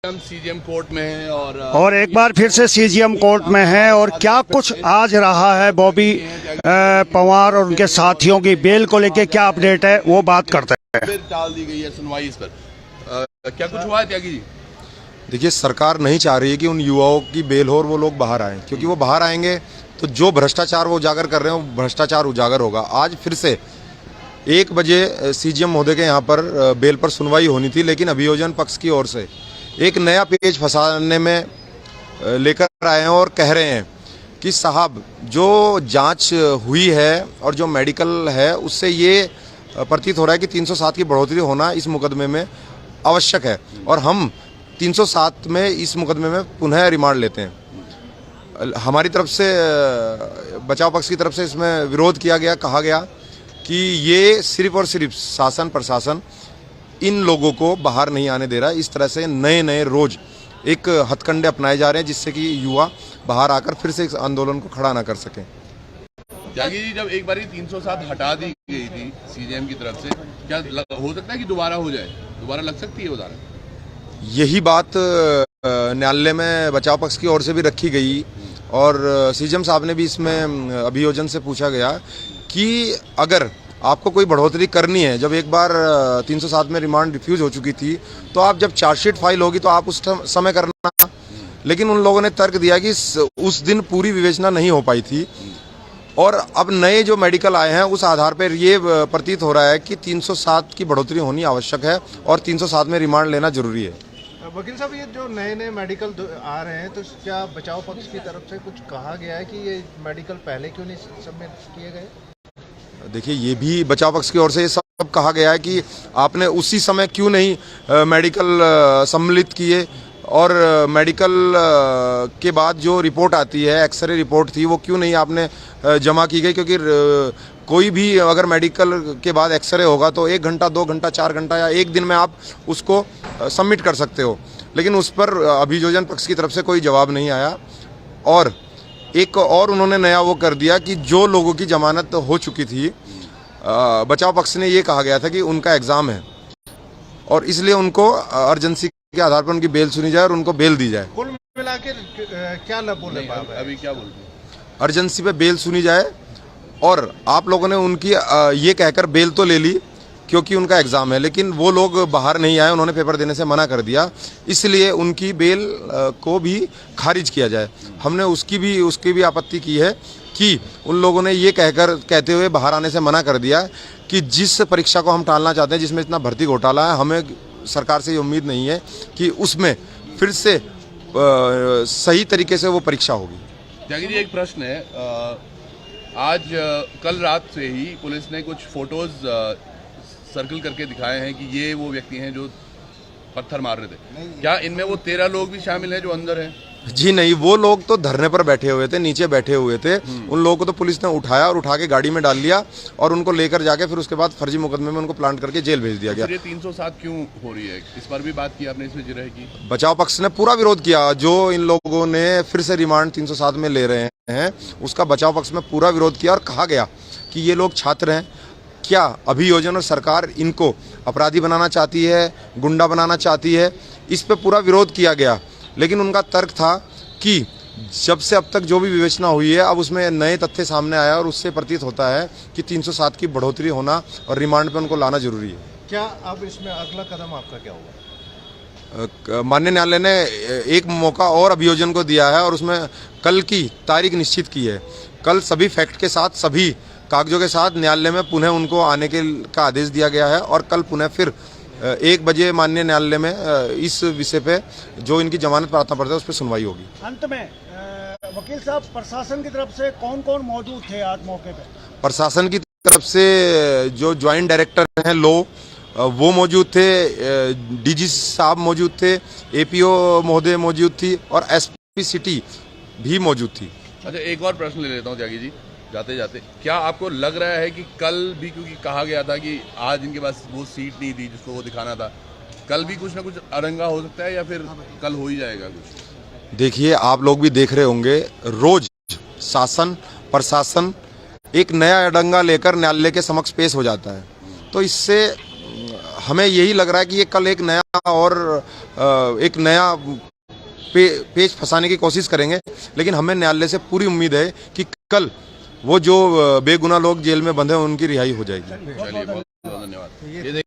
हम CGM court में हैं और एक बार फिर से सीजीएम कोर्ट में है। और क्या कुछ आज रहा है बॉबी पवार और उनके साथियों की बेल को लेके क्या अपडेट है वो बात करते हैं। फिर टाल दी गई है सुनवाई इस पर, क्या कुछ हुआ है त्यागी जी? देखिए, सरकार नहीं चाह रही है कि उन युवाओं की बेल हो और वो लोग बाहर आएं, क्योंकि वो बाहर आएंगे तो जो भ्रष्टाचार वो उजागर कर रहे हैं वो भ्रष्टाचार उजागर होगा। आज फिर से 1 बजे सीजीएम महोदय के यहाँ पर बेल पर सुनवाई होनी थी, लेकिन अभियोजन पक्ष की ओर से एक नया पेज फंसाने में लेकर आए हैं और कह रहे हैं कि साहब, जो जांच हुई है और जो मेडिकल है उससे ये प्रतीत हो रहा है कि 307 की बढ़ोतरी होना इस मुकदमे में आवश्यक है और हम 307 में इस मुकदमे में पुनः रिमांड लेते हैं। हमारी तरफ से, बचाव पक्ष की तरफ से इसमें विरोध किया गया, कहा गया कि ये सिर्फ और सिर्फ शासन प्रशासन इन लोगों को बाहर नहीं आने दे रहा है। इस तरह से नए नए रोज एक हथकंडे अपनाए जा रहे हैं जिससे कि युवा बाहर आकर फिर से इस आंदोलन को खड़ा ना कर सकें। त्यागी जी, जब एक बार 307 हटा दी गई थी सीजीएम की तरफ से, क्या हो सकता है कि दोबारा हो जाए, दोबारा लग सकती है उदाहरण? यही बात न्यायालय में बचाव पक्ष की ओर से भी रखी गई और सीजीएम साहब ने भी इसमें अभियोजन से पूछा गया कि अगर आपको कोई बढ़ोतरी करनी है, जब एक बार 307 में रिमांड रिफ्यूज हो चुकी थी तो आप जब चार्जशीट फाइल होगी तो आप उस समय करना। लेकिन उन लोगों ने तर्क दिया कि उस दिन पूरी विवेचना नहीं हो पाई थी और अब नए जो मेडिकल आए हैं उस आधार पर ये प्रतीत हो रहा है कि 307 की बढ़ोतरी होनी आवश्यक है और 307 में रिमांड लेना जरूरी है। वकील साहब, ये जो नए नए मेडिकल आ रहे हैं तो क्या बचाव पक्ष की तरफ से कुछ कहा गया है कि ये मेडिकल पहले क्यों नहीं सबमिट किए गए? देखिए, ये भी बचाव पक्ष की ओर से सब कहा गया है कि आपने उसी समय क्यों नहीं मेडिकल सम्मिलित किए और मेडिकल के बाद जो रिपोर्ट आती है, एक्सरे रिपोर्ट थी, वो क्यों नहीं आपने जमा की गई, क्योंकि कोई भी अगर मेडिकल के बाद एक्सरे होगा तो 1 घंटा 2 घंटा 4 घंटा या 1 दिन में आप उसको सबमिट कर सकते हो। लेकिन उस पर अभियोजन पक्ष की तरफ से कोई जवाब नहीं आया और एक और उन्होंने नया वो कर दिया कि जो लोगों की जमानत हो चुकी थी, बचाव पक्ष ने ये कहा गया था कि उनका एग्ज़ाम है और इसलिए उनको अर्जेंसी के आधार पर उनकी बेल सुनी जाए और उनको बेल दी जाए। कुल मिला के क्या बोले अभी क्या बोलते हैं? अर्जेंसी पे बेल सुनी जाए और आप लोगों ने उनकी ये कहकर बेल तो ले ली क्योंकि उनका एग्ज़ाम है, लेकिन वो लोग बाहर नहीं आए, उन्होंने पेपर देने से मना कर दिया, इसलिए उनकी बेल को भी खारिज किया जाए। हमने उसकी भी आपत्ति की है कि उन लोगों ने ये कहते हुए बाहर आने से मना कर दिया कि जिस परीक्षा को हम टालना चाहते हैं, जिसमें इतना भर्ती घोटाला है, हमें सरकार से ये उम्मीद नहीं है कि उसमें फिर से सही तरीके से वो परीक्षा होगी। त्यागी जी, एक प्रश्न है, आज कल रात से ही पुलिस ने कुछ फोटोज सर्कल करके दिखाए हैं कि ये वो व्यक्ति हैं जो पत्थर मार रहे थे। क्या इनमें वो 13 लोग भी शामिल हैं जो अंदर हैं? जी नहीं, वो लोग तो धरने पर बैठे हुए थे, नीचे बैठे हुए थे। उन लोगों को तो पुलिस ने उठाया और उठा के गाड़ी में डाल लिया और उनको लेकर जाके फिर उसके बाद फर्जी मुकदमे में उनको प्लांट करके जेल भेज दिया गया। ये 307 क्यों हो रही है, इस पर भी बात की आपने, इसमें जिरह की? बचाव पक्ष ने पूरा विरोध किया। जो इन लोगों ने फिर से रिमांड 307 में ले रहे हैं उसका बचाव पक्ष में पूरा विरोध किया और कहा गया कि ये लोग छात्र हैं। क्या अभियोजन और सरकार इनको अपराधी बनाना चाहती है, गुंडा बनाना चाहती है? इस पे पूरा विरोध किया गया, लेकिन उनका तर्क था कि जब से अब तक जो भी विवेचना हुई है, अब उसमें नए तथ्य सामने आया और उससे प्रतीत होता है कि 307 की बढ़ोतरी होना और रिमांड पे उनको लाना जरूरी है। क्या अब इसमें अगला कदम आपका क्या होगा? माननीय न्यायालय ने एक मौका और अभियोजन को दिया है और उसमें कल की तारीख निश्चित की है। कल सभी फैक्ट के साथ, सभी कागजों के साथ न्यायालय में पुनः उनको आने का आदेश दिया गया है और कल पुनः फिर 1 बजे माननीय न्यायालय में इस विषय पे जो इनकी जमानत प्रार्थना पत्र है उस पर सुनवाई होगी। अंत में वकील साहब, प्रशासन की तरफ से कौन कौन मौजूद थे आज मौके पे? प्रशासन की तरफ से जो ज्वाइंट डायरेक्टर हैं लो, वो मौजूद थे, डीजी साहब मौजूद थे, एपीओ महोदय मौजूद थी और एसपी सिटी भी मौजूद थी। अच्छा, एक और प्रश्न ले लेता हूँ त्यागी जी जाते जाते, क्या आपको लग रहा है कि कल भी, क्योंकि कहा गया था कि आज इनके पास वो सीट नहीं थी जिसको वो दिखाना था, कल भी कुछ ना कुछ अरंगा हो सकता है या फिर कल हो ही जाएगा कुछ? देखिए, आप लोग भी देख रहे होंगे, रोज शासन प्रशासन एक नया अडंगा लेकर न्यायालय के समक्ष पेश हो जाता है, तो इससे हमें यही लग रहा है कि ये कल एक नया और एक नया पेच फंसाने की कोशिश करेंगे, लेकिन हमें न्यायालय से पूरी उम्मीद है कि कल वो जो बेगुनाह लोग जेल में बंधे हैं उनकी रिहाई हो जाएगी। चलिए, बहुत बहुत धन्यवाद। ये